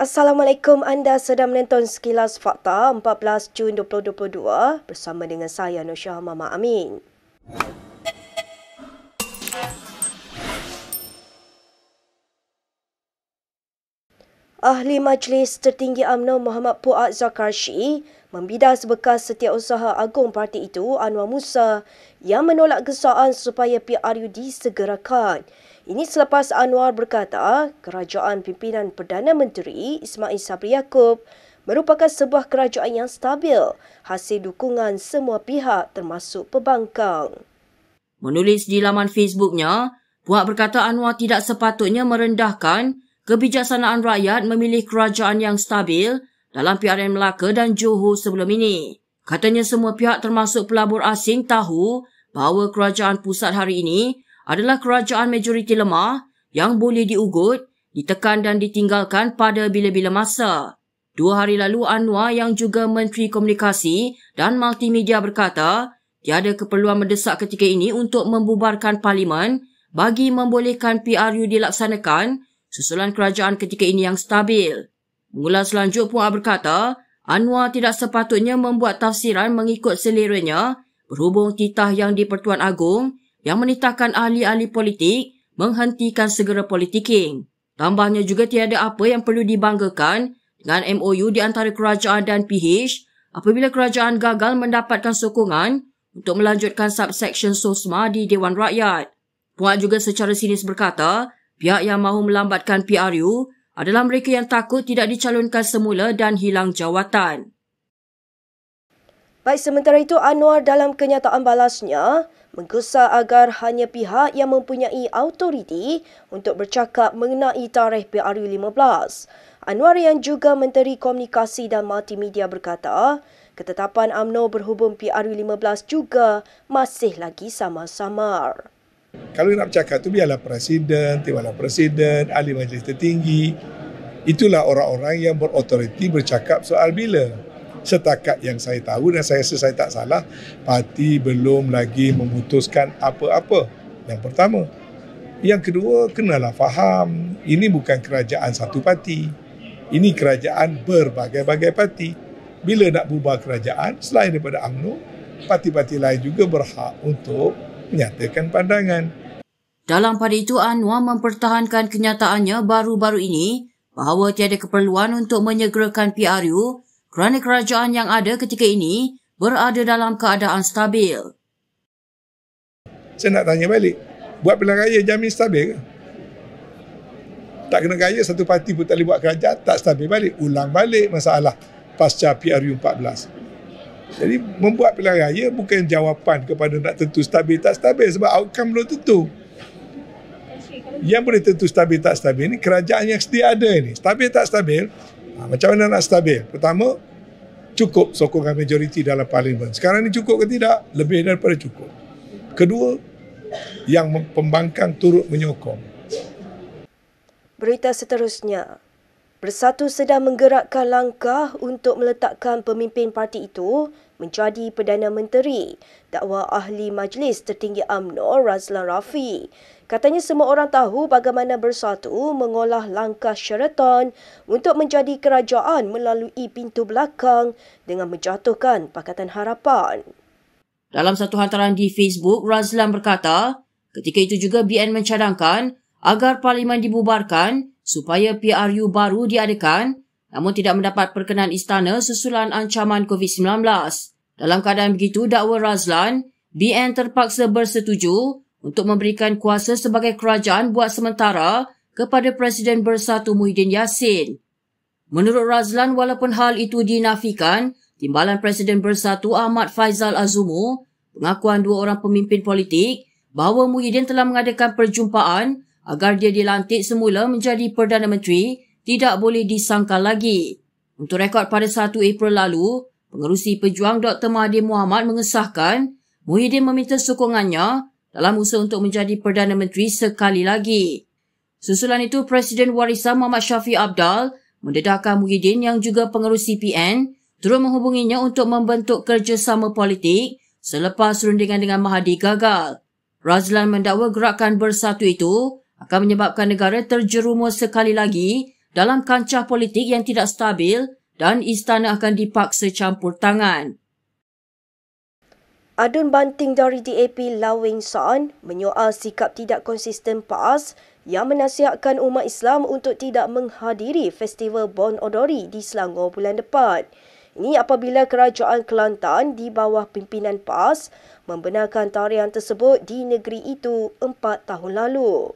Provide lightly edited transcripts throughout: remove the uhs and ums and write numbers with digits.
Assalamualaikum, anda sedang menonton Sekilas Fakta 14 Jun 2022 bersama dengan saya Nursyah Mama Amin. Ahli Majlis Tertinggi UMNO Muhammad Fuad Zakarshi membidas bekas Setiausaha Agung parti itu Anwar Musa yang menolak gesaan supaya PRU disegerakan. Ini selepas Anwar berkata kerajaan pimpinan Perdana Menteri Ismail Sabri Yaakob merupakan sebuah kerajaan yang stabil hasil dukungan semua pihak termasuk pembangkang. Menulis di laman Facebooknya, Fuad berkata Anwar tidak sepatutnya merendahkan kebijaksanaan rakyat memilih kerajaan yang stabil dalam PRN Melaka dan Johor sebelum ini. Katanya semua pihak termasuk pelabur asing tahu bahawa kerajaan pusat hari ini adalah kerajaan majoriti lemah yang boleh diugut, ditekan dan ditinggalkan pada bila-bila masa. 2 hari lalu Anwar yang juga Menteri Komunikasi dan Multimedia berkata tiada keperluan mendesak ketika ini untuk membubarkan Parlimen bagi membolehkan PRU dilaksanakan susulan kerajaan ketika ini yang stabil. Mengulas lanjut, Fuad berkata, Anwar tidak sepatutnya membuat tafsiran mengikut seleranya berhubung titah yang di-Pertuan Agong yang menitahkan ahli-ahli politik menghentikan segera politiking. Tambahnya juga tiada apa yang perlu dibanggakan dengan MOU di antara kerajaan dan PH apabila kerajaan gagal mendapatkan sokongan untuk melanjutkan subsection SOSMA di Dewan Rakyat. Fuad juga secara sinis berkata, pihak yang mahu melambatkan PRU adalah mereka yang takut tidak dicalonkan semula dan hilang jawatan. Baik, sementara itu Anwar dalam kenyataan balasnya menggesa agar hanya pihak yang mempunyai autoriti untuk bercakap mengenai tarikh PRU 15. Anwar yang juga Menteri Komunikasi dan Multimedia berkata, ketetapan UMNO berhubung PRU 15 juga masih lagi samar-samar. Kalau nak bercakap tu biarlah Presiden, Timbalan Presiden, Ahli Majlis Tertinggi. Itulah orang-orang yang berautoriti bercakap soal bila. Setakat yang saya tahu dan saya rasa saya tak salah, parti belum lagi memutuskan apa-apa. Yang pertama. Yang kedua, kenalah faham, ini bukan kerajaan satu parti. Ini kerajaan berbagai-bagai parti. Bila nak bubar kerajaan, selain daripada UMNO, parti-parti lain juga berhak untuk menyatakan pandangan. Dalam pada itu, Anwar mempertahankan kenyataannya baru-baru ini bahawa tiada keperluan untuk menyegerakan PRU kerana kerajaan yang ada ketika ini berada dalam keadaan stabil. Saya nak tanya balik, buat pilihan raya jamin stabil ke? Tak kena gaya satu parti pun tak boleh buat kerajaan, tak stabil balik. Ulang balik masalah pasca PRU 14. Jadi membuat pilihan raya bukan jawapan kepada nak tentu stabil tak stabil sebab outcome belum tentu. Yang boleh tentu stabil tak stabil ni kerajaan yang sedia ada ni. Stabil tak stabil, macam mana nak stabil? Pertama, cukup sokongan majoriti dalam Parlimen. Sekarang ni cukup ke tidak? Lebih daripada cukup. Kedua, yang pembangkang turut menyokong. Berita seterusnya. Bersatu sedang menggerakkan langkah untuk meletakkan pemimpin parti itu menjadi Perdana Menteri, dakwa Ahli Majlis Tertinggi UMNO Razlan Rafi. Katanya semua orang tahu bagaimana Bersatu mengolah langkah Sheraton untuk menjadi kerajaan melalui pintu belakang dengan menjatuhkan Pakatan Harapan. Dalam satu hantaran di Facebook, Razlan berkata, ketika itu juga BN mencadangkan agar Parlimen dibubarkan supaya PRU baru diadakan namun tidak mendapat perkenan istana susulan ancaman COVID-19. Dalam keadaan begitu, dakwa Razlan, BN terpaksa bersetuju untuk memberikan kuasa sebagai kerajaan buat sementara kepada Presiden Bersatu Muhyiddin Yassin. Menurut Razlan, walaupun hal itu dinafikan, Timbalan Presiden Bersatu Ahmad Faizal Azumu, pengakuan 2 orang pemimpin politik bahawa Muhyiddin telah mengadakan perjumpaan agar dia dilantik semula menjadi Perdana Menteri tidak boleh disangkal lagi. Untuk rekod pada 1 April lalu, Pengerusi Pejuang Dr. Mahathir Mohamad mengesahkan Muhyiddin meminta sokongannya dalam usaha untuk menjadi Perdana Menteri sekali lagi. Susulan itu, Presiden Warisan Muhammad Shafie Apdal mendedahkan Muhyiddin yang juga pengerusi PN turut menghubunginya untuk membentuk kerjasama politik selepas rundingan dengan Mahathir gagal. Razlan mendakwa gerakan Bersatu itu akan menyebabkan negara terjerumus sekali lagi dalam kancah politik yang tidak stabil dan istana akan dipaksa campur tangan. Adun banting dari DAP Lau Weng San menyoal sikap tidak konsisten PAS yang menasihatkan umat Islam untuk tidak menghadiri Festival Bon Odori di Selangor bulan depan. Ini apabila Kerajaan Kelantan di bawah pimpinan PAS membenarkan tarian tersebut di negeri itu 4 tahun lalu.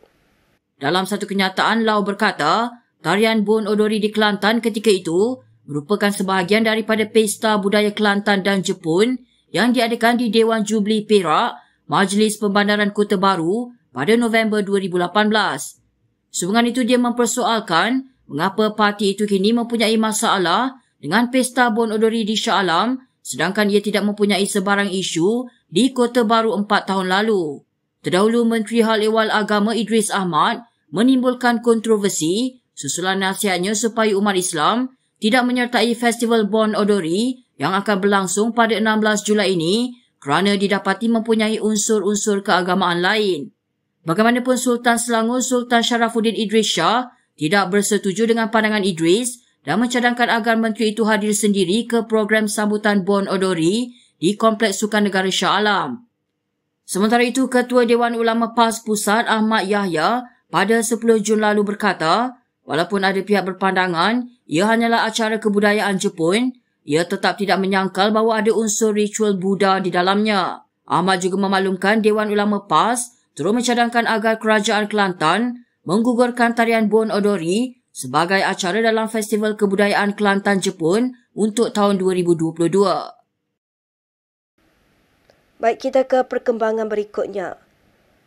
Dalam satu kenyataan, Lau berkata, tarian Bon Odori di Kelantan ketika itu merupakan sebahagian daripada pesta budaya Kelantan dan Jepun yang diadakan di Dewan Jubli Perak, Majlis Pembandaran Kota Baru pada November 2018. Sehubungan itu, dia mempersoalkan mengapa parti itu kini mempunyai masalah dengan pesta Bon Odori di Shah Alam sedangkan ia tidak mempunyai sebarang isu di Kota Baru 4 tahun lalu. Terdahulu, Menteri Hal Ehwal Agama Idris Ahmad menimbulkan kontroversi susulan nasihatnya supaya umat Islam tidak menyertai Festival Bon Odori yang akan berlangsung pada 16 Julai ini kerana didapati mempunyai unsur-unsur keagamaan lain. Bagaimanapun, Sultan Selangor Sultan Sharafuddin Idris Shah tidak bersetuju dengan pandangan Idris dan mencadangkan agar menteri itu hadir sendiri ke program sambutan Bon Odori di Kompleks Sukan Negara Shah Alam. Sementara itu, Ketua Dewan Ulama PAS Pusat Ahmad Yahya pada 10 Jun lalu berkata, walaupun ada pihak berpandangan ia hanyalah acara kebudayaan Jepun, ia tetap tidak menyangkal bahawa ada unsur ritual Buddha di dalamnya. Ahmad juga memaklumkan Dewan Ulama PAS terus mencadangkan agar Kerajaan Kelantan menggugurkan tarian Bon Odori sebagai acara dalam Festival Kebudayaan Kelantan Jepun untuk tahun 2022. Baik, kita ke perkembangan berikutnya.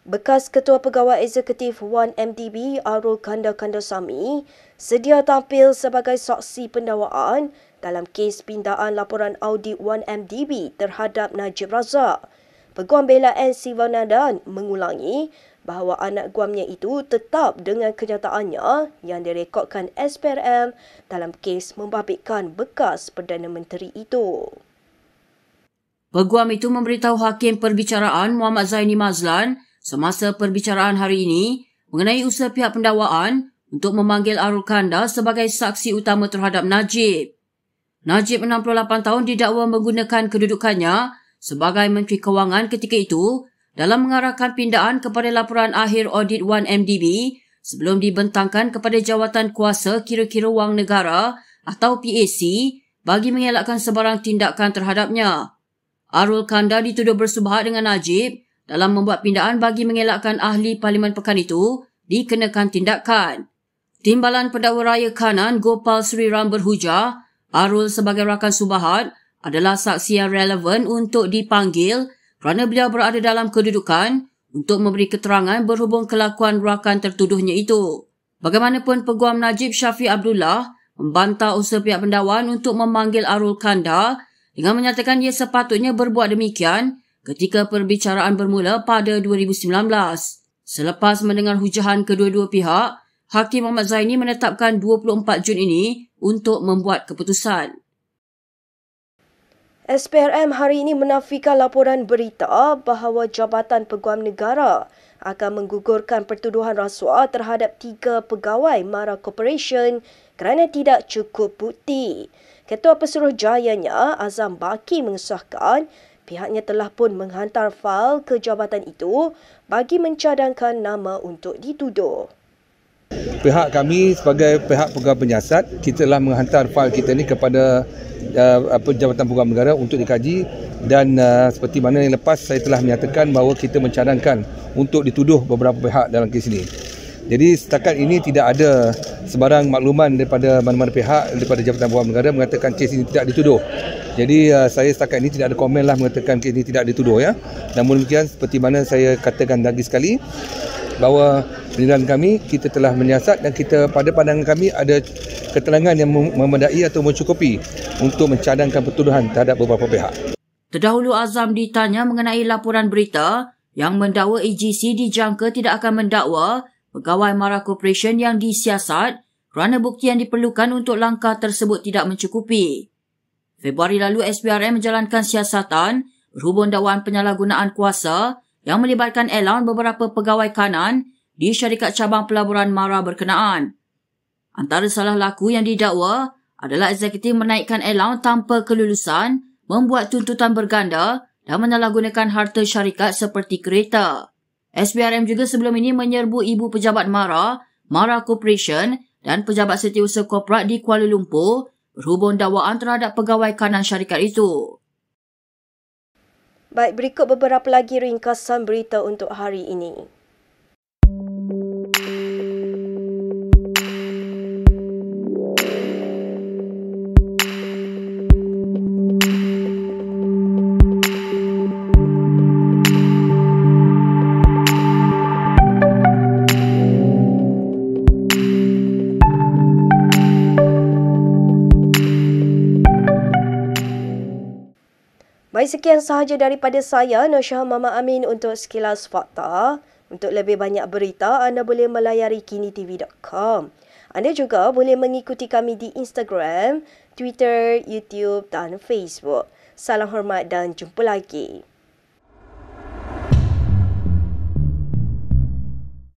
Bekas Ketua Pegawai Eksekutif 1MDB Arul Kandasamy sedia tampil sebagai saksi pendakwaan dalam kes pindaan laporan audit 1MDB terhadap Najib Razak. Peguam Bela NC Vanadan mengulangi bahawa anak guamnya itu tetap dengan kenyataannya yang direkodkan SPRM dalam kes membabitkan bekas Perdana Menteri itu. Peguam itu memberitahu Hakim Perbicaraan Muhammad Zaini Mazlan semasa perbicaraan hari ini mengenai usaha pihak pendakwaan untuk memanggil Arul Kanda sebagai saksi utama terhadap Najib. Najib 68 tahun didakwa menggunakan kedudukannya sebagai Menteri Kewangan ketika itu dalam mengarahkan pindaan kepada laporan akhir audit 1MDB sebelum dibentangkan kepada Jawatan Kuasa Kira-kira Wang Negara atau PAC bagi mengelakkan sebarang tindakan terhadapnya. Arul Kanda dituduh bersubhat dengan Najib dalam membuat pindaan bagi mengelakkan ahli Parlimen Pekan itu dikenakan tindakan. Timbalan Pendakwa Raya Kanan Gopal Sri Ram berhujah Arul sebagai rakan subahat adalah saksi yang relevan untuk dipanggil kerana beliau berada dalam kedudukan untuk memberi keterangan berhubung kelakuan rakan tertuduhnya itu. Bagaimanapun, Peguam Najib Syafiq Abdullah membantah usaha pihak pendakwaan untuk memanggil Arul Kanda dengan menyatakan ia sepatutnya berbuat demikian ketika perbicaraan bermula pada 2019. Selepas mendengar hujahan kedua-dua pihak, Hakim Muhammad Zaini menetapkan 24 Jun ini untuk membuat keputusan. SPRM hari ini menafikan laporan berita bahawa Jabatan Peguam Negara akan menggugurkan pertuduhan rasuah terhadap 3 pegawai Mara Corporation kerana tidak cukup bukti. Ketua Pesuruhjayanya Azam Baki mengesahkan pihaknya telah pun menghantar fail ke jabatan itu bagi mencadangkan nama untuk dituduh. Pihak kami sebagai pihak peguam penyiasat, kita telah menghantar fail kita ini kepada Jabatan Peguam Negara untuk dikaji dan seperti mana yang lepas saya telah menyatakan bahawa kita mencadangkan untuk dituduh beberapa pihak dalam kes ini. Jadi setakat ini tidak ada sebarang makluman daripada mana-mana pihak daripada Jabatan Peguam Negara mengatakan kes ini tidak dituduh. Jadi saya setakat ini tidak ada komen lah mengatakan kes ini tidak dituduh ya. Namun demikian seperti mana saya katakan lagi sekali bahawa penilaian kami kita telah menyiasat dan kita pada pandangan kami ada keterangan yang memadai atau mencukupi untuk mencadangkan pertuduhan terhadap beberapa pihak. Terdahulu Azam ditanya mengenai laporan berita yang mendakwa AGC dijangka tidak akan mendakwa pegawai Mara Corporation yang disiasat kerana bukti yang diperlukan untuk langkah tersebut tidak mencukupi. Februari lalu SPRM menjalankan siasatan berhubung dakwaan penyalahgunaan kuasa yang melibatkan Elon beberapa pegawai kanan di syarikat cabang pelaburan Mara berkenaan. Antara salah laku yang didakwa adalah eksekutif menaikkan allowance tanpa kelulusan, membuat tuntutan berganda dan menyalahgunakan harta syarikat seperti kereta. SPRM juga sebelum ini menyerbu ibu pejabat MARA Corporation dan pejabat setiausaha korporat di Kuala Lumpur berhubung dakwaan terhadap pegawai kanan syarikat itu. Baik, berikut beberapa lagi ringkasan berita untuk hari ini. Baik, sekian sahaja daripada saya, Nosyah Mama Amin untuk Sekilas Fakta. Untuk lebih banyak berita, anda boleh melayari kinitv.com. Anda juga boleh mengikuti kami di Instagram, Twitter, YouTube dan Facebook. Salam hormat dan jumpa lagi.